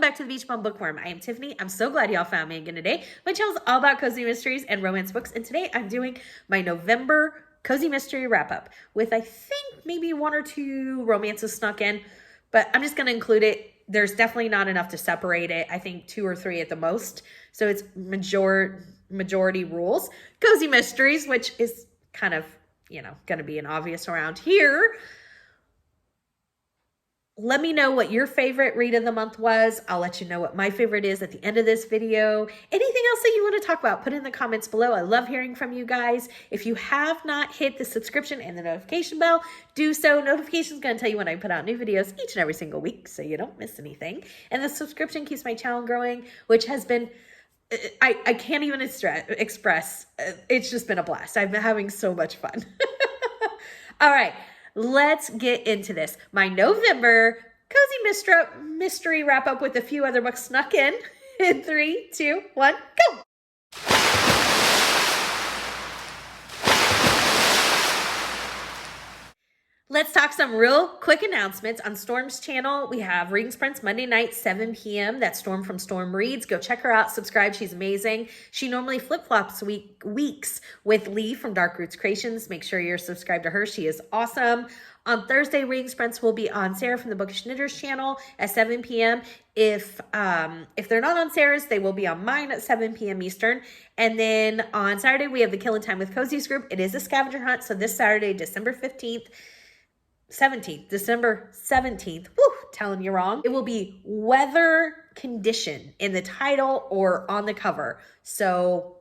back to the Beach Bum Bookworm. I am Tiffany. I'm so glad y'all found me again today. My channel is all about cozy mysteries and romance books, and today I'm doing my November cozy mystery wrap-up with, I think, maybe one or two romances snuck in, but I'm just going to include it. There's definitely not enough to separate it. I think 2 or 3 at the most, so it's majority rules. Cozy mysteries, which is kind of, going to be an obvious around here. Let me know what your favorite read of the month was. I'll let you know what my favorite is at the end of this video. Anything else that you want to talk about, put it in the comments below. I love hearing from you guys. If you have not hit the subscription and the notification bell, do so. Notifications going to tell you when I put out new videos each and every single week, so you don't miss anything. And the subscription keeps my channel growing, which has been, I can't even express. It's just been a blast. I've been having so much fun. All right. Let's get into this. My November cozy mystery wrap up with a few other books snuck in. In 3, 2, 1, go! Let's talk some real quick announcements. On Storm's channel, we have Reading Sprints Monday night, 7 p.m. That's Storm from Storm Reads. Go check her out. Subscribe. She's amazing. She normally flip-flops weeks with Lee from Dark Roots Creations. Make sure you're subscribed to her. She is awesome. On Thursday, Reading Sprints will be on Sarah from the Bookish Knitters channel at 7 p.m. If they're not on Sarah's, they will be on mine at 7 p.m. Eastern. And then on Saturday, we have the Killing Time with Cozies group. It is a scavenger hunt. So this Saturday, December 17th, woo, telling you wrong. It will be weather condition in the title or on the cover. So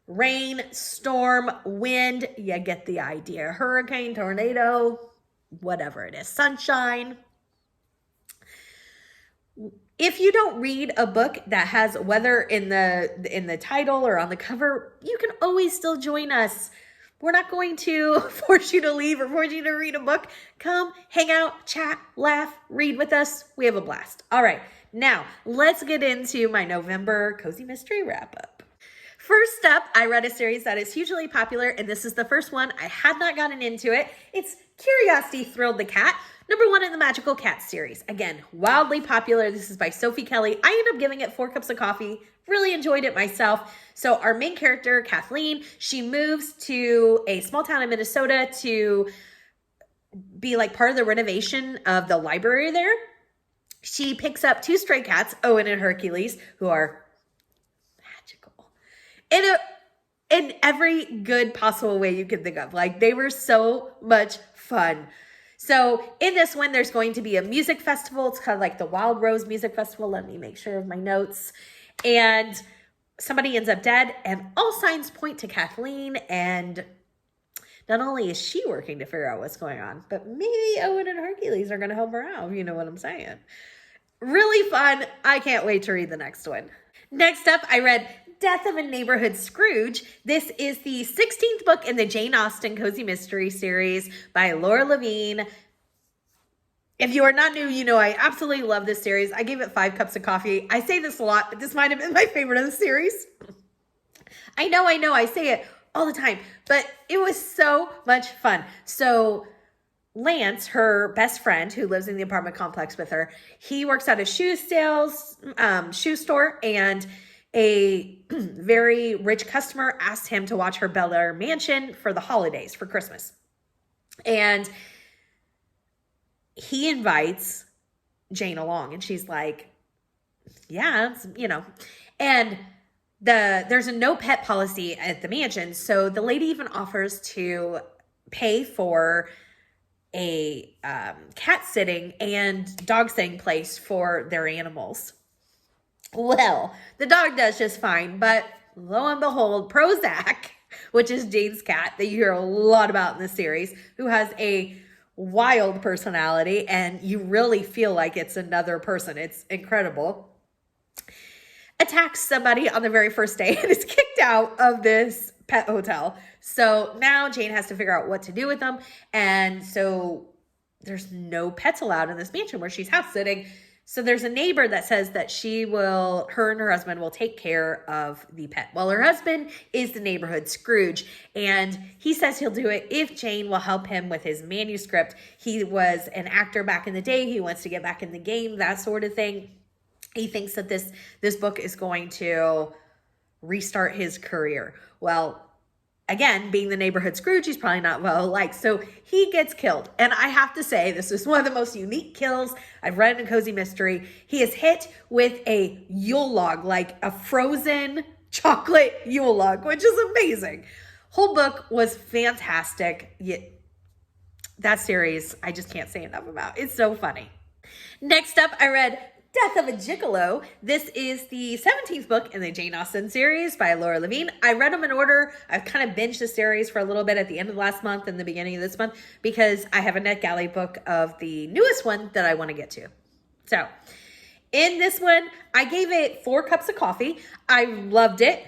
rain, storm, wind, you get the idea. Hurricane, tornado, whatever it is, sunshine. If you don't read a book that has weather in the title or on the cover, you can always still join us. We're not going to force you to leave or force you to read a book. Come, hang out, chat, laugh, read with us. We have a blast. All right, now let's get into my November cozy mystery wrap up. First up, I read a series that is hugely popular, and this is the first one. I had not gotten into it. It's Curiosity Thrilled the Cat, #1 in the Magical Cat series. Again, wildly popular. This is by Sophie Kelly. I ended up giving it 4 cups of coffee. Really enjoyed it myself. So our main character, Kathleen, she moves to a small town in Minnesota to be like part of the renovation of the library there. She picks up 2 stray cats, Owen and Hercules, who are magical in every good possible way you can think of. Like, they were so much fun. So in this one, there's going to be a music festival. It's kind of like the Wild Rose Music Festival. Let me make sure of my notes. And somebody ends up dead, and all signs point to Kathleen. And not only is she working to figure out what's going on, but maybe Owen and Hercules are going to help her out. You know what I'm saying? Really fun. I can't wait to read the next one. Next up, I read Death of a Neighborhood Scrooge. This is the 16th book in the Jaine Austen Cozy Mystery series by Laura Levine. If you are not new, you know I absolutely love this series. I gave it 5 cups of coffee. I say this a lot, but this might have been my favorite of the series. I know, I say it all the time, but it was so much fun. So Lance, her best friend who lives in the apartment complex with her, he works at a shoe store, and a very rich customer asked him to watch her Bel Air mansion for the holidays, for Christmas. And he invites Jane along, and she's like, yeah, and there's a no pet policy at the mansion. So the lady even offers to pay for a cat sitting and dog sitting place for their animals. Well, the dog does just fine, but lo and behold, Prozac, which is Jane's cat that you hear a lot about in the series, who has a wild personality, and you really feel like it's another person. It's incredible. Attacks somebody on the very first day and is kicked out of this pet hotel. So now Jane has to figure out what to do with them. And so there's no pets allowed in this mansion where she's house sitting. So there's a neighbor that says that her and her husband will take care of the pet. Well, her husband is the neighborhood Scrooge, and he says he'll do it if Jane will help him with his manuscript. He was an actor back in the day. He wants to get back in the game, that sort of thing. He thinks that this book is going to restart his career. Well, again, being the neighborhood Scrooge, he's probably not well liked. So he gets killed. And I have to say, this is one of the most unique kills I've read in a cozy mystery. He is hit with a Yule log, like a frozen chocolate Yule log, which is amazing. Whole book was fantastic. That series, I just can't say enough about. It's so funny. Next up, I read Death of a Gigolo. This is the 17th book in the Jaine Austen series by Laura Levine. I read them in order. I've kind of binged the series for a little bit at the end of last month and the beginning of this month because I have a NetGalley book of the newest one that I want to get to. So in this one, I gave it 4 cups of coffee. I loved it.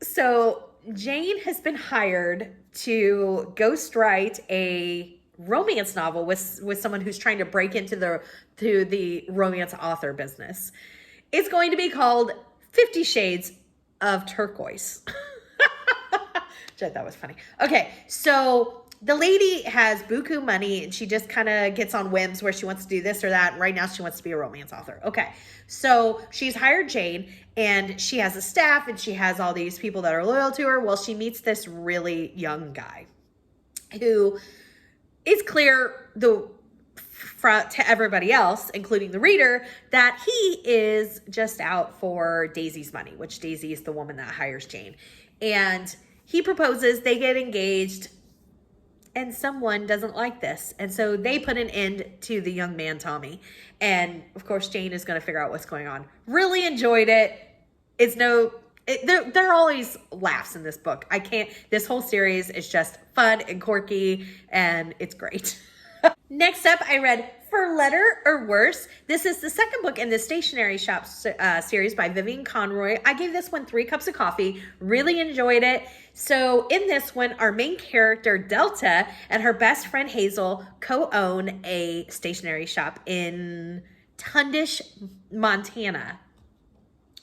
So Jaine has been hired to ghostwrite a romance novel with someone who's trying to break into the romance author business. It's going to be called 50 Shades of Turquoise. Which I thought was funny. Okay, so the lady has buku money and she just kind of gets on whims where she wants to do this or that. And right now she wants to be a romance author. Okay, so she's hired Jaine and she has a staff and she has all these people that are loyal to her. Well, she meets this really young guy who it's clear to everybody else, including the reader, that he is just out for Daisy's money, which Daisy is the woman that hires Jaine. And he proposes, they get engaged, and someone doesn't like this. And so they put an end to the young man, Tommy. And of course, Jaine is going to figure out what's going on. Really enjoyed it. There are always laughs in this book. This whole series is just fun and quirky, and it's great. Next up, I read For Letter or Worse. This is the second book in the Stationery Shop series by Vivian Conroy. I gave this one 3 cups of coffee. Really enjoyed it. So in this one, our main character, Delta, and her best friend, Hazel, co-own a stationery shop in Tundish, Montana.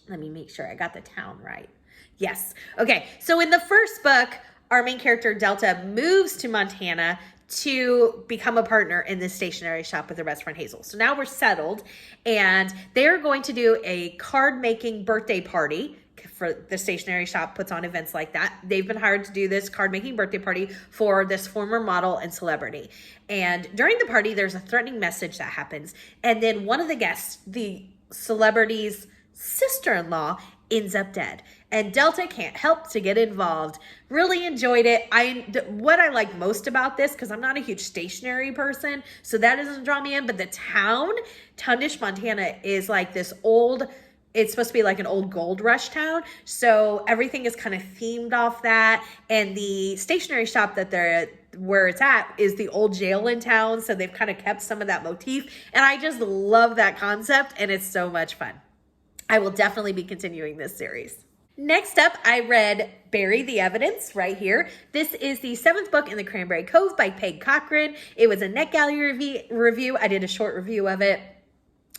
Let me make sure I got the town right. Yes. Okay. So in the first book, our main character, Delta, moves to Montana to become a partner in this stationery shop with her best friend, Hazel. So now we're settled and they're going to do a card making birthday party for the stationery shop puts on events like that. They've been hired to do this card making birthday party for this former model and celebrity. And during the party, there's a threatening message that happens. And then one of the guests, the celebrity's sister-in-law, ends up dead. And Delta can't help to get involved. Really enjoyed it. What I like most about this, because I'm not a huge stationery person, so that doesn't draw me in, but the town, Tundish, Montana, is like this old, it's supposed to be like an old gold rush town. So everything is kind of themed off that. And the stationery shop where it's at is the old jail in town. So they've kind of kept some of that motif. And I just love that concept and it's so much fun. I will definitely be continuing this series. Next up, I read Bury the Evidence right here. This is the 7th book in the Cranberry Cove by Peg Cochran. It was a NetGalley review. I did a short review of it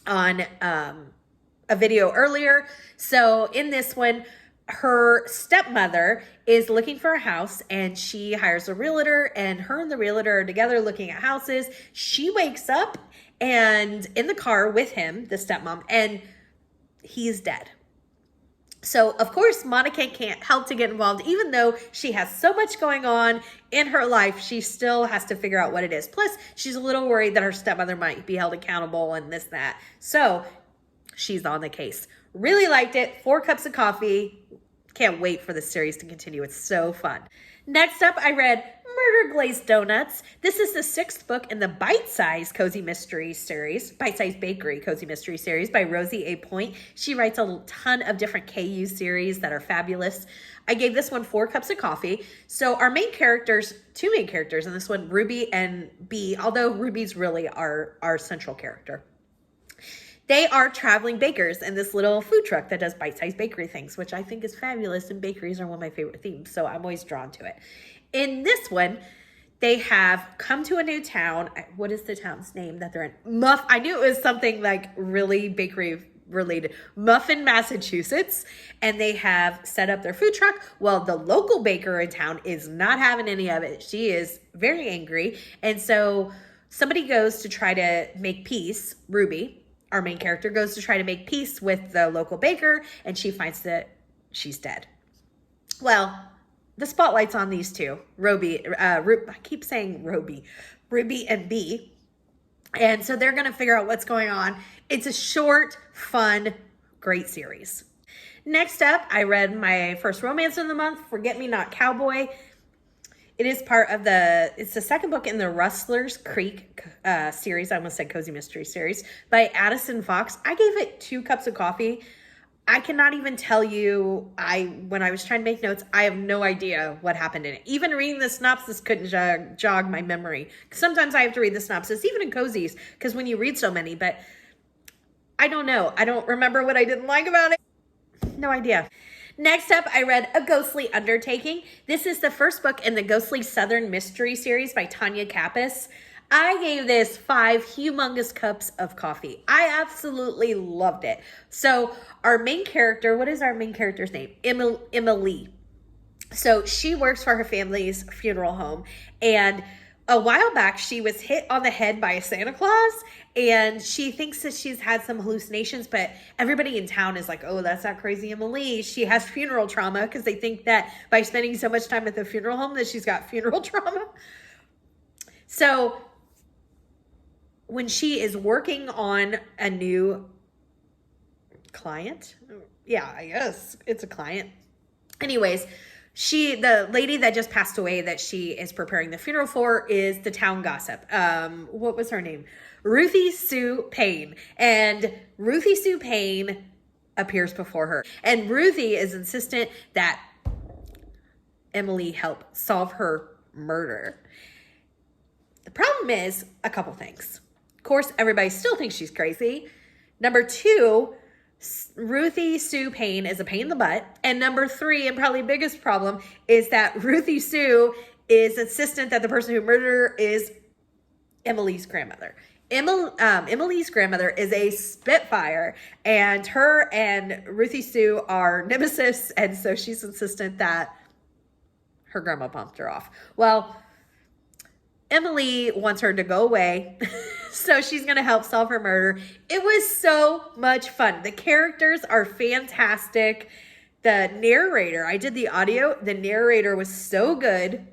on a video earlier. So in this one, her stepmother is looking for a house and she hires a realtor and her and the realtor are together looking at houses. She wakes up and in the car with him, the stepmom, and he's dead. So, of course, Monica can't help to get involved. Even though she has so much going on in her life, she still has to figure out what it is. Plus, she's a little worried that her stepmother might be held accountable and this, that. So, she's on the case. Really liked it. 4 cups of coffee. Can't wait for the series to continue. It's so fun. Next up, I read Murder Glazed Donuts. This is the 6th book in the Bite-Size Cozy Mystery series, Bite-Size Bakery Cozy Mystery series by Rosie A. Point. She writes a ton of different KU series that are fabulous. I gave this one 4 cups of coffee. So our main characters, 2 main characters in this one, Ruby and Bee, although Ruby's really our central character. They are traveling bakers in this little food truck that does bite-sized bakery things, which I think is fabulous, and bakeries are one of my favorite themes, so I'm always drawn to it. In this one, they have come to a new town. What is the town's name that they're in? I knew it was something like really bakery related. Muffin, Massachusetts, and they have set up their food truck. Well, the local baker in town is not having any of it. She is very angry, and so somebody goes to try to make peace, Ruby, our main character goes to try to make peace with the local baker, and she finds that she's dead. Well, the spotlight's on these two, I keep saying Ruby and Bee. And so they're going to figure out what's going on. It's a short, fun, great series. Next up, I read my first romance of the month, Forget Me Not Cowboy. It is part of it's the second book in the Rustlers Creek series. I almost said Cozy Mystery series by Addison Fox. I gave it 2 cups of coffee. I cannot even tell you, when I was trying to make notes, I have no idea what happened in it. Even reading the synopsis couldn't jog my memory. Sometimes I have to read the synopsis, even in cozies, because when you read so many, but I don't know. I don't remember what I didn't like about it. No idea. Next up, I read A Ghostly Undertaking. This is the first book in the Ghostly Southern Mystery series by Tanya Kappas. I gave this 5 humongous cups of coffee. I absolutely loved it. So our main character, what is our main character's name? Emily. So she works for her family's funeral home, and a while back she was hit on the head by a Santa Claus, and she thinks that she's had some hallucinations, but everybody in town is like, oh, that's not crazy Emily. She has funeral trauma, because they think that by spending so much time at the funeral home that she's got funeral trauma. So when she is working on a new client, yeah, I guess it's a client. Anyways, the lady that just passed away that she is preparing the funeral for is the town gossip. What was her name? Ruthie Sue Payne. And Ruthie Sue Payne appears before her. And Ruthie is insistent that Emily help solve her murder. The problem is a couple things. Of course, everybody still thinks she's crazy. Number 2, Ruthie Sue Payne is a pain in the butt. And number 3, and probably biggest problem, is that Ruthie Sue is insistent that the person who murdered her is Emily's grandmother. Emily's grandmother is a Spitfire, and her and Ruthie Sue are nemesis, and so she's insistent that her grandma bumped her off. Well, Emily wants her to go away, so she's going to help solve her murder. It was so much fun. The characters are fantastic. The narrator, I did the audio. The narrator was so good.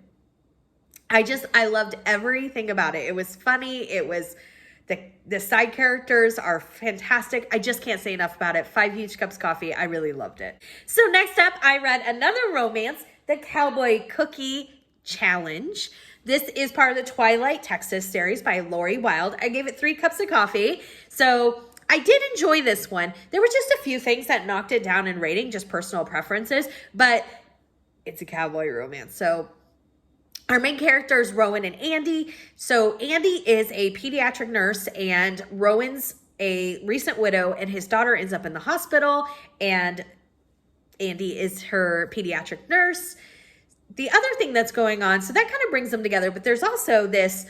I loved everything about it. It was funny. It was, the side characters are fantastic. I just can't say enough about it. 5 huge cups of coffee. I really loved it. So next up, I read another romance, The Cowboy Cookie Challenge. This is part of the Twilight, Texas series by Lori Wilde. I gave it 3 cups of coffee. So I did enjoy this one. There were just a few things that knocked it down in rating, just personal preferences, but it's a cowboy romance. So our main characters, Rowan and Andy. So Andy is a pediatric nurse, and Rowan's a recent widow, and his daughter ends up in the hospital, and Andy is her pediatric nurse. The other thing that's going on, so that kind of brings them together, but there's also this,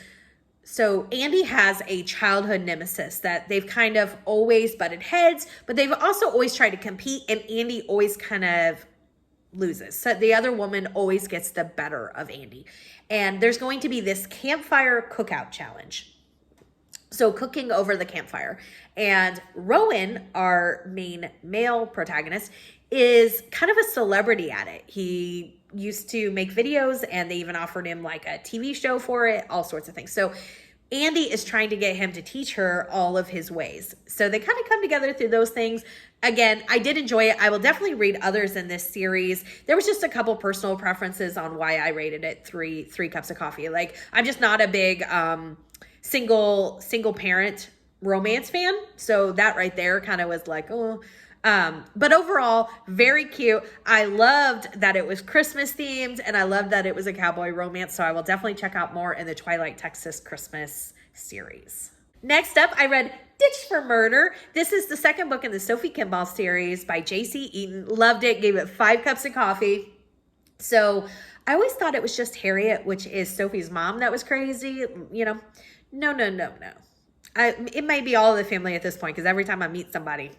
so Andy has a childhood nemesis that they've kind of always butted heads, but they've also always tried to compete, and Andy always kind of loses. So the other woman always gets the better of Andy. And there's going to be this campfire cookout challenge. So cooking over the campfire. And Rowan, our main male protagonist, is kind of a celebrity at it. He used to make videos, and they even offered him like a TV show for it, all sorts of things. So Andy is trying to get him to teach her all of his ways. So they kind of come together through those things. Again, I did enjoy it. I will definitely read others in this series. There was just a couple personal preferences on why I rated it three cups of coffee. Like, I'm just not a big single parent romance fan. So that right there kind of was like, oh. But overall, very cute. I loved that it was Christmas themed, and I loved that it was a cowboy romance. So I will definitely check out more in the Twilight, Texas Christmas series. Next up, I read Ditch for Murder. This is the second book in the Sophie Kimball series by J.C. Eaton. Loved it. Gave it 5 cups of coffee. So I always thought it was just Harriet, which is Sophie's mom, that was crazy. You know, no. It might be all of the family at this point, because every time I meet somebody,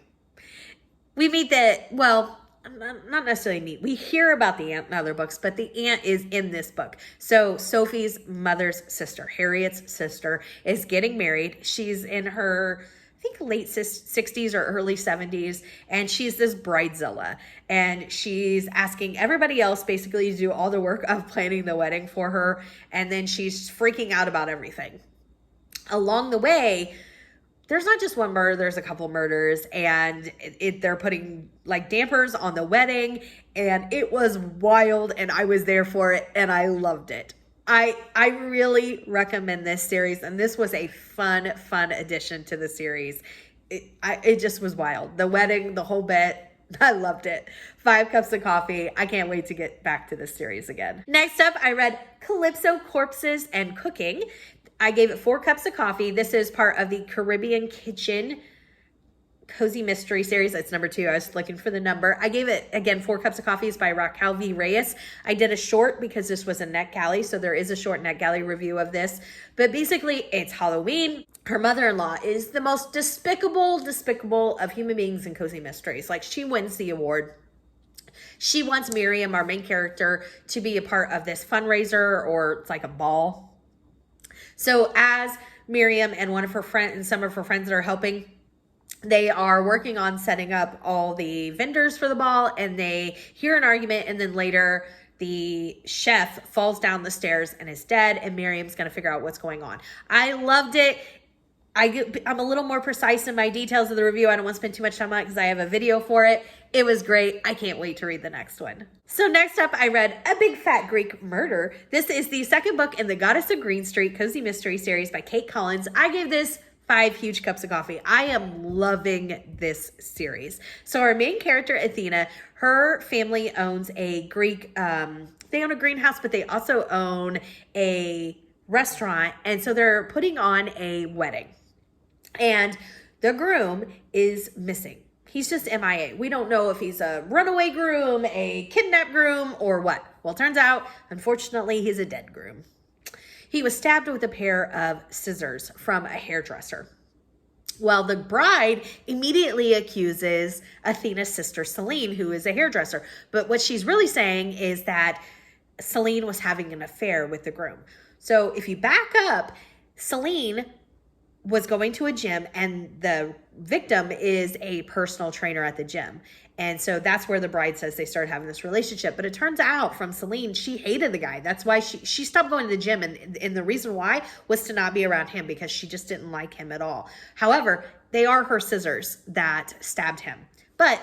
we meet not necessarily meet. We hear about the aunt in other books, but the aunt is in this book. So Sophie's mother's sister, Harriet's sister, is getting married. She's in her think late 60s or early 70s, and she's this bridezilla, and she's asking everybody else basically to do all the work of planning the wedding for her, and then she's freaking out about everything. Along the way, there's not just one murder, there's a couple murders, and they're putting like dampers on the wedding, and it was wild, and I was there for it, and I loved it. I really recommend this series, and this was a fun addition to the series. It just was wild. The wedding, the whole bit, I loved it. 5 cups of coffee. I can't wait to get back to this series again. Next up, I read Calypso, Corpses, and Cooking. I gave it 4 cups of coffee. This is part of the Caribbean Kitchen Cozy Mystery series. It's number 2. I was looking for the number. I gave it, again, 4 cups of coffee. It's by Raquel V. Reyes. I did a short because this was a NetGalley, so there is a short NetGalley review of this. But basically, it's Halloween. Her mother-in-law is the most despicable of human beings in cozy mysteries. Like, she wins the award. She wants Miriam, our main character, to be a part of this fundraiser, or it's like a ball. So as Miriam and one of her friends and some of her friends that are helping, they are working on setting up all the vendors for the ball, and they hear an argument, and then later the chef falls down the stairs and is dead, and Miriam's going to figure out what's going on. I loved it. I'm a little more precise in my details of the review. I don't want to spend too much time on it because I have a video for it. It was great. I can't wait to read the next one. So next up, I read A Big Fat Greek Murder. This is the second book in the Goddess of Greene St Cozy Mystery series by Kate Collins. I gave this 5 huge cups of coffee. I am loving this series. So our main character, Athena, her family owns a Greek, they own a greenhouse, but they also own a restaurant. And so they're putting on a wedding. And the groom is missing. He's just MIA. We don't know if he's a runaway groom, a kidnapped groom, or what. Well, it turns out, unfortunately, he's a dead groom. He was stabbed with a pair of scissors from a hairdresser. Well, the bride immediately accuses Athena's sister, Celine, who is a hairdresser. But what she's really saying is that Celine was having an affair with the groom. So if you back up, Celine was going to a gym, and the victim is a personal trainer at the gym. And so that's where the bride says they started having this relationship. But it turns out from Celine, she hated the guy. That's why she stopped going to the gym. And the reason why was to not be around him, because she just didn't like him at all. However, they are her scissors that stabbed him. But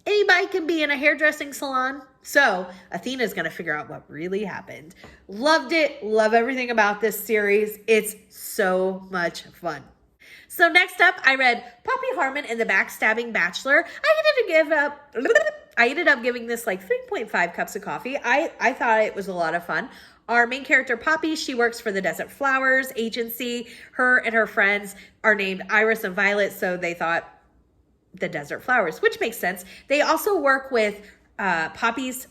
anybody can be in a hairdressing salon. So Athena's going to figure out what really happened. Loved it. Love everything about this series. It's so much fun. So next up, I read Poppy Harmon and the Backstabbing Bachelor. I ended up giving this like 3.5 cups of coffee. I thought it was a lot of fun. Our main character, Poppy, she works for the Desert Flowers Agency. Her and her friends are named Iris and Violet, so they thought the Desert Flowers, which makes sense. They also work with Poppy's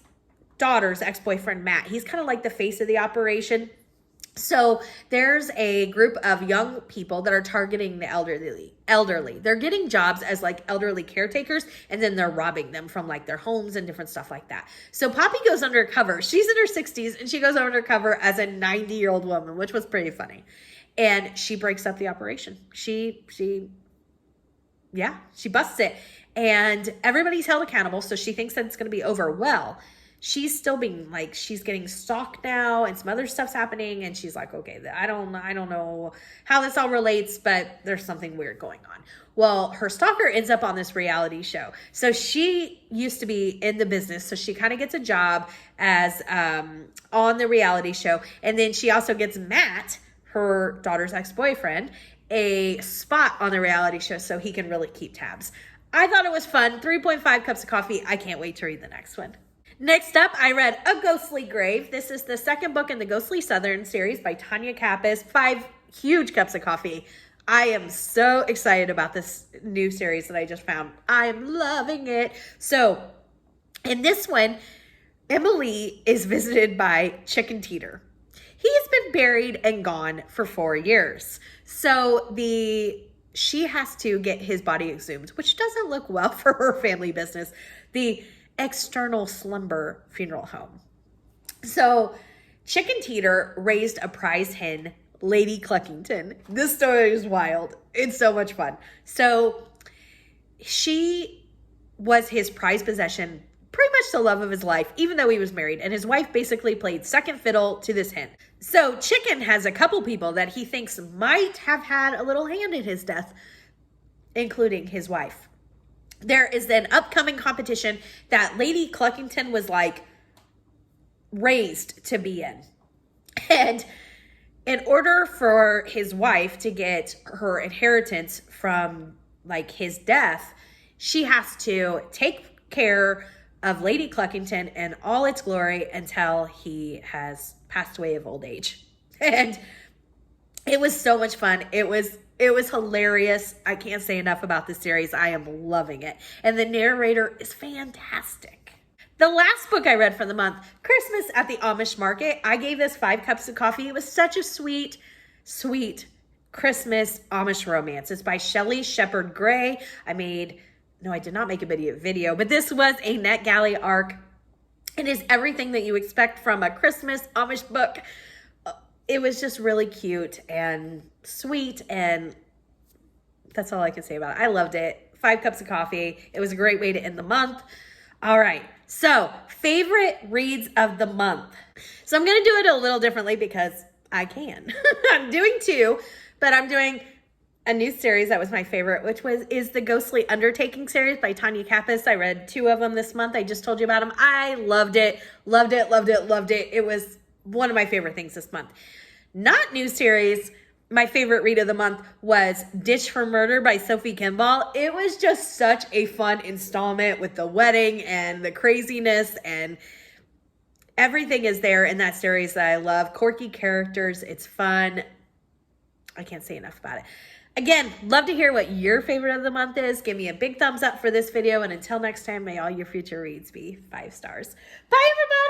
daughter's ex-boyfriend, Matt. He's kind of like the face of the operation. So there's a group of young people that are targeting the elderly. They're getting jobs as like elderly caretakers, and then they're robbing them from like their homes and different stuff like that. So Poppy goes undercover. She's in her 60s, and she goes undercover as a 90-year-old woman, which was pretty funny. And she breaks up the operation. She busts it. And everybody's held accountable, so she thinks that it's going to be over. Well, she's still being like, she's getting stalked now, and some other stuff's happening, and she's like, okay, I don't know how this all relates, but there's something weird going on. Well, her stalker ends up on this reality show. So she used to be in the business, so she kind of gets a job as on the reality show, and then she also gets Matt, her daughter's ex-boyfriend, a spot on the reality show so he can really keep tabs. I thought it was fun. 3.5 cups of coffee. I can't wait to read the next one. Next up, I read A Ghostly Grave. This is the second book in the Ghostly Southern series by Tanya Kappas. 5 huge cups of coffee. I am so excited about this new series that I just found. I'm loving it. So in this one, Emily is visited by Chicken Teeter. He has been buried and gone for 4 years. So she has to get his body exhumed, which doesn't look well for her family business. The external slumber funeral home. So Chicken Teeter raised a prize hen Lady Cluckington. This story is wild. It's so much fun. So she was his prized possession, pretty much the love of his life, even though he was married. And his wife basically played second fiddle to this hen. So Chicken has a couple people that he thinks might have had a little hand in his death, including his wife. There is an upcoming competition that Lady Cluckington was like raised to be in. And in order for his wife to get her inheritance from like his death, she has to take care of Lady Cluckington in all its glory until he has passed away of old age. And it was so much fun. It was hilarious. I can't say enough about this series. I am loving it. And the narrator is fantastic. The last book I read for the month, Christmas at the Amish Market. I gave this 5 cups of coffee. It was such a sweet, sweet Christmas Amish romance. It's by Shelley Shepherd Gray. I did not make a video, but this was a NetGalley arc. It is everything that you expect from a Christmas Amish book. It was just really cute and sweet, and that's all I can say about it. I loved it. 5 cups of coffee. It was a great way to end the month. All right, so favorite reads of the month. So I'm going to do it a little differently because I can. I'm doing 2, but I'm doing a new series that was my favorite, which is the Ghostly Undertaking series by Tanya Kappas. I read 2 of them this month. I just told you about them. I loved it. Loved it, loved it, loved it. It was one of my favorite things this month. Not new series. My favorite read of the month was Ditch for Murder by Sophie Kimball. It was just such a fun installment with the wedding and the craziness, and everything is there in that series that I love. Quirky characters. It's fun. I can't say enough about it. Again, love to hear what your favorite of the month is. Give me a big thumbs up for this video. And until next time, may all your future reads be 5 stars. Bye, everybody.